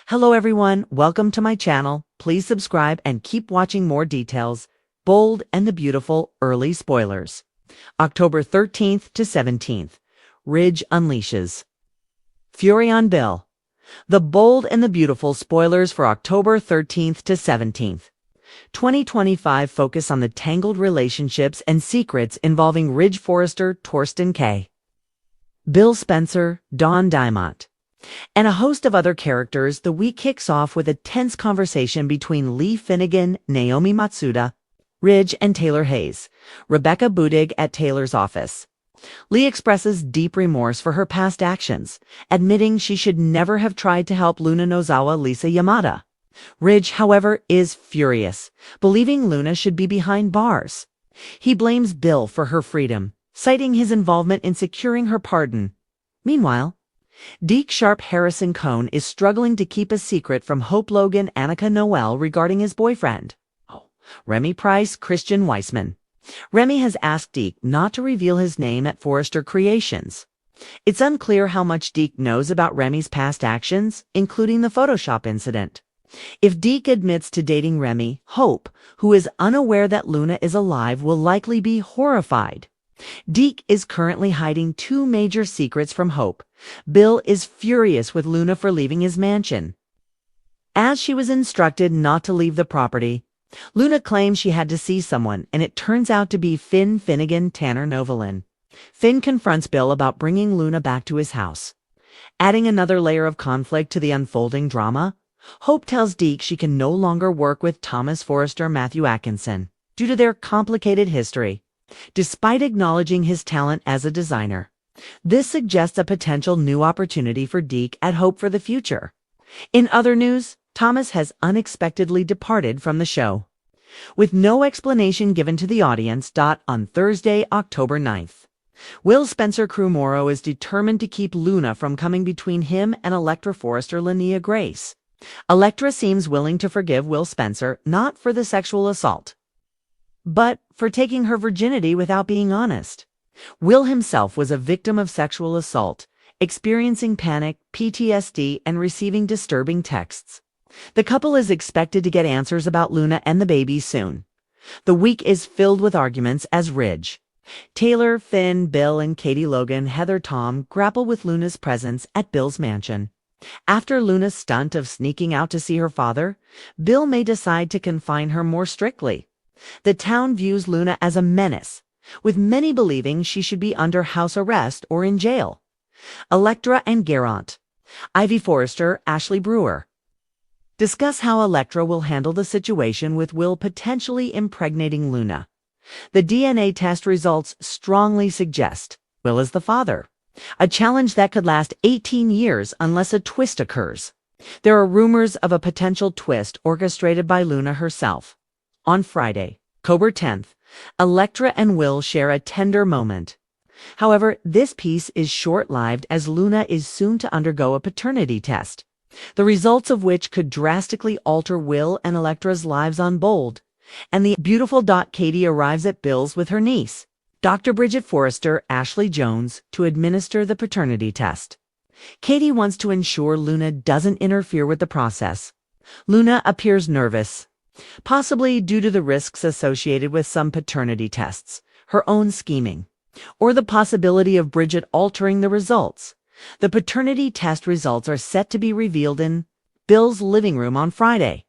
Hello everyone, welcome to my channel. Please subscribe and keep watching more details. Bold and the Beautiful early spoilers. October 13th to 17th. Ridge unleashes. Fury on Bill. The Bold and the Beautiful spoilers for October 13th to 17th. 2025 focus on the tangled relationships and secrets involving Ridge Forrester, Torsten K. Bill Spencer, Dawn Diamont, and a host of other characters. The week kicks off with a tense conversation between Lee Finnegan, Naomi Matsuda, Ridge, and Taylor Hayes, Rebecca Budig at Taylor's office. Lee expresses deep remorse for her past actions, admitting she should never have tried to help Luna Nozawa Lisa Yamada. Ridge, however, is furious, believing Luna should be behind bars. He blames Bill for her freedom, citing his involvement in securing her pardon. Meanwhile, Deke Sharp Harrison Cohn is struggling to keep a secret from Hope Logan Annika Noel regarding his boyfriend, Remy Price Christian Weissman. Remy has asked Deke not to reveal his name at Forrester Creations. It's unclear how much Deke knows about Remy's past actions, including the Photoshop incident. If Deke admits to dating Remy, Hope, who is unaware that Luna is alive, will likely be horrified. Deke is currently hiding two major secrets from Hope. Bill is furious with Luna for leaving his mansion, as she was instructed not to leave the property. Luna claims she had to see someone, and it turns out to be Finn Finnegan Tanner Novelin. Finn confronts Bill about bringing Luna back to his house. Adding another layer of conflict to the unfolding drama, Hope tells Deke she can no longer work with Thomas Forrester Matthew Atkinson due to their complicated history, despite acknowledging his talent as a designer. This suggests a potential new opportunity for Deke at Hope for the future. In other news, Thomas has unexpectedly departed from the show, with no explanation given to the audience. On Thursday, October 9th. Will Spencer Crumoro is determined to keep Luna from coming between him and Electra Forrester Linnea Grace. Electra seems willing to forgive Will Spencer, not for the sexual assault, but for taking her virginity without being honest. Will himself was a victim of sexual assault, experiencing panic, PTSD, and receiving disturbing texts. The couple is expected to get answers about Luna and the baby soon. The week is filled with arguments as Ridge, Taylor, Finn, Bill, and Katie Logan, Heather, Tom grapple with Luna's presence at Bill's mansion. After Luna's stunt of sneaking out to see her father, Bill may decide to confine her more strictly. The town views Luna as a menace, with many believing she should be under house arrest or in jail. Electra and Garant, Ivy Forrester, Ashley Brewer, discuss how Electra will handle the situation with Will potentially impregnating Luna. The DNA test results strongly suggest Will is the father, a challenge that could last 18 years unless a twist occurs. There are rumors of a potential twist orchestrated by Luna herself. On Friday, October 10th, Electra and Will share a tender moment. However, this piece is short-lived as Luna is soon to undergo a paternity test, the results of which could drastically alter Will and Electra's lives on Bold. And the beautiful Katie arrives at Bill's with her niece, Dr. Bridget Forrester, Ashley Jones, to administer the paternity test. Katie wants to ensure Luna doesn't interfere with the process. Luna appears nervous, possibly due to the risks associated with some paternity tests, her own scheming, or the possibility of Bridget altering the results. The paternity test results are set to be revealed in Bill's living room on Friday,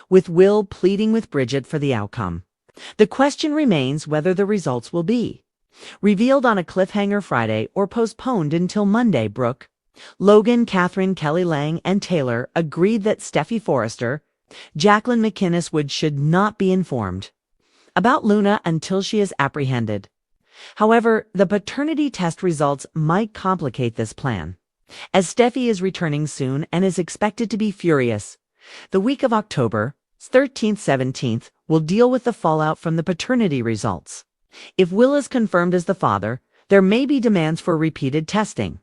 with Will pleading with Bridget for the outcome. The question remains whether the results will be revealed on a cliffhanger Friday or postponed until Monday. Brooke, Logan, Catherine, Kelly Lang, and Taylor agreed that Steffi Forrester, Jacqueline McInnes Wood should not be informed about Luna until she is apprehended. However, the paternity test results might complicate this plan, as Steffi is returning soon and is expected to be furious. The week of October 13th-17th will deal with the fallout from the paternity results. If Will is confirmed as the father, there may be demands for repeated testing.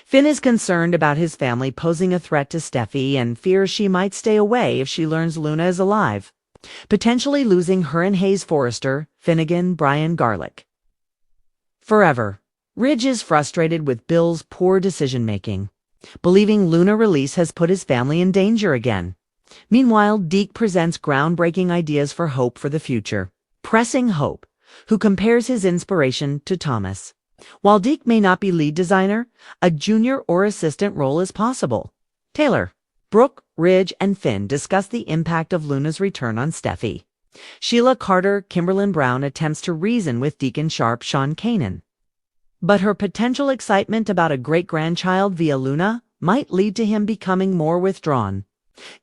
Finn is concerned about his family posing a threat to Steffi and fears she might stay away if she learns Luna is alive, potentially losing her and Hayes Forrester, Finnegan, Brian Garlick forever. Ridge is frustrated with Bill's poor decision-making. believing Luna release has put his family in danger again. Meanwhile, Deke presents groundbreaking ideas for Hope for the future. Pressing Hope, who compares his inspiration to Thomas. While Deke may not be lead designer, a junior or assistant role is possible. Taylor, Brooke, Ridge, and Finn discuss the impact of Luna's return on Steffi. Sheila Carter, Kimberlyn Brown attempts to reason with Deacon Sharp, Sean Kanan. But her potential excitement about a great-grandchild via Luna might lead to him becoming more withdrawn.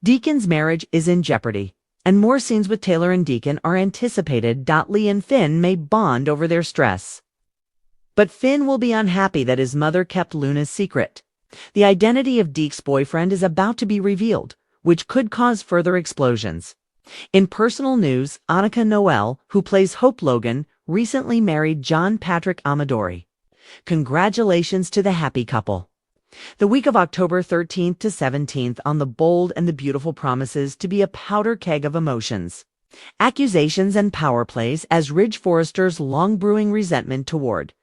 Deacon's marriage is in jeopardy, and more scenes with Taylor and Deacon are anticipated. Lee and Finn may bond over their stress. But Finn will be unhappy that his mother kept Luna's secret. The identity of Deke's boyfriend is about to be revealed, which could cause further explosions. In personal news, Annika Noel, who plays Hope Logan, recently married John Patrick Amadori. Congratulations to the happy couple. The week of October 13th to 17th on The Bold and the Beautiful promises to be a powder keg of emotions. Accusations and power plays as Ridge Forrester's long-brewing resentment toward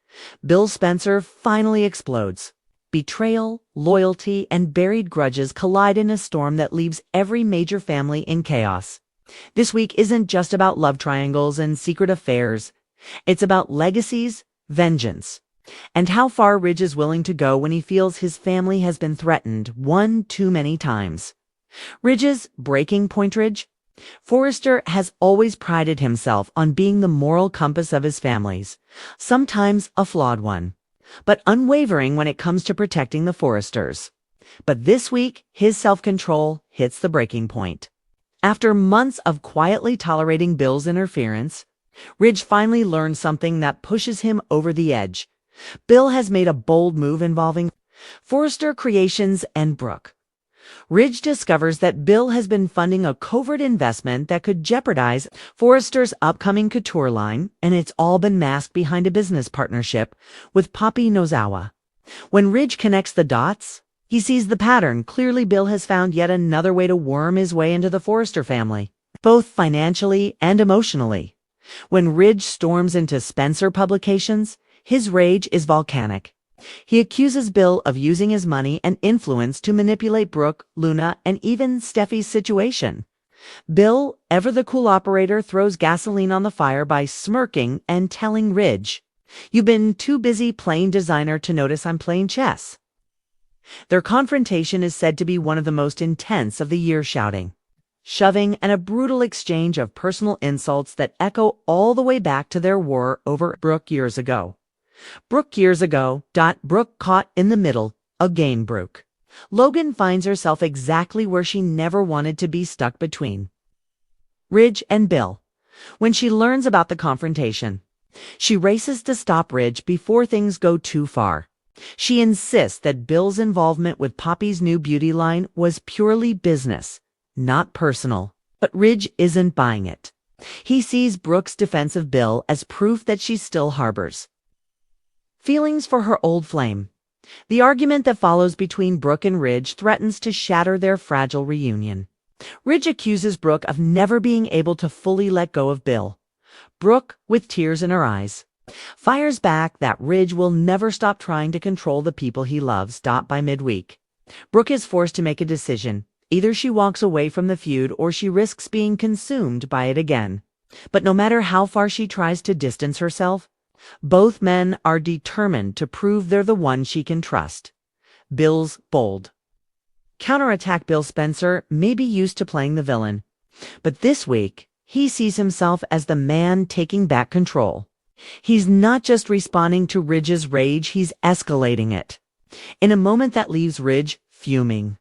Bill Spencer finally explodes. Betrayal, loyalty, and buried grudges collide in a storm that leaves every major family in chaos. This week isn't just about love triangles and secret affairs. It's about legacies, vengeance, and how far Ridge is willing to go when he feels his family has been threatened one too many times. Ridge's breaking point. Ridge Forrester has always prided himself on being the moral compass of his families, sometimes a flawed one, but unwavering when it comes to protecting the Forresters. But this week, his self-control hits the breaking point. After months of quietly tolerating Bill's interference, Ridge finally learns something that pushes him over the edge. Bill has made a bold move involving Forrester Creations and Brooke. Ridge discovers that Bill has been funding a covert investment that could jeopardize Forrester's upcoming couture line, and it's all been masked behind a business partnership with Poppy Nozawa. When Ridge connects the dots, he sees the pattern. Clearly, Bill has found yet another way to worm his way into the Forrester family, both financially and emotionally. When Ridge storms into Spencer Publications, his rage is volcanic. He accuses Bill of using his money and influence to manipulate Brooke, Luna, and even Steffi's situation. Bill, ever the cool operator, throws gasoline on the fire by smirking and telling Ridge, "You've been too busy playing designer to notice I'm playing chess." Their confrontation is said to be one of the most intense of the year, shouting, shoving, and a brutal exchange of personal insults that echo all the way back to their war over Brooke years ago. Brooke caught in the middle, again Brooke. Logan finds herself exactly where she never wanted to be, stuck between Ridge and Bill. When she learns about the confrontation, she races to stop Ridge before things go too far. She insists that Bill's involvement with Poppy's new beauty line was purely business, not personal. But Ridge isn't buying it. He sees Brooke's defense of Bill as proof that she still harbors feelings for her old flame. The argument that follows between Brooke and Ridge threatens to shatter their fragile reunion. Ridge accuses Brooke of never being able to fully let go of Bill. Brooke, with tears in her eyes, fires back that Ridge will never stop trying to control the people he loves. By midweek, Brooke is forced to make a decision. Either she walks away from the feud or she risks being consumed by it again. But no matter how far she tries to distance herself, both men are determined to prove they're the one she can trust. Bill's bold counterattack. Bill Spencer may be used to playing the villain, but this week he sees himself as the man taking back control. He's not just responding to Ridge's rage, he's escalating it. In a moment that leaves Ridge fuming,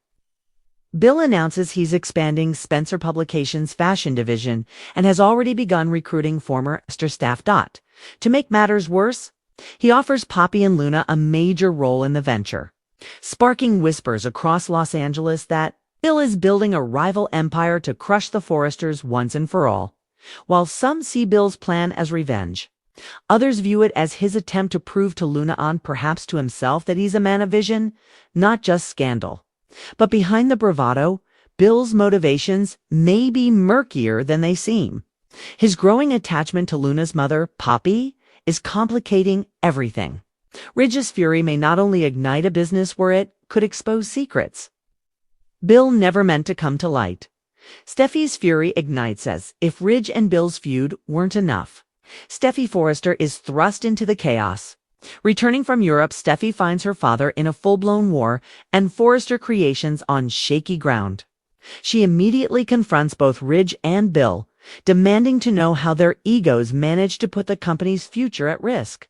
Bill announces he's expanding Spencer Publications' fashion division and has already begun recruiting former staff. To make matters worse, he offers Poppy and Luna a major role in the venture, sparking whispers across Los Angeles that Bill is building a rival empire to crush the Forresters once and for all. While some see Bill's plan as revenge, others view it as his attempt to prove to Luna and perhaps to himself that he's a man of vision, not just scandal. But behind the bravado, Bill's motivations may be murkier than they seem. His growing attachment to Luna's mother, Poppy, is complicating everything. Ridge's fury may not only ignite a business war, it could expose secrets Bill never meant to come to light. Steffi's fury ignites as if Ridge and Bill's feud weren't enough. Steffi Forrester is thrust into the chaos. Returning from Europe, Steffi finds her father in a full-blown war and Forrester creations on shaky ground. She immediately confronts both Ridge and Bill, demanding to know how their egos managed to put the company's future at risk.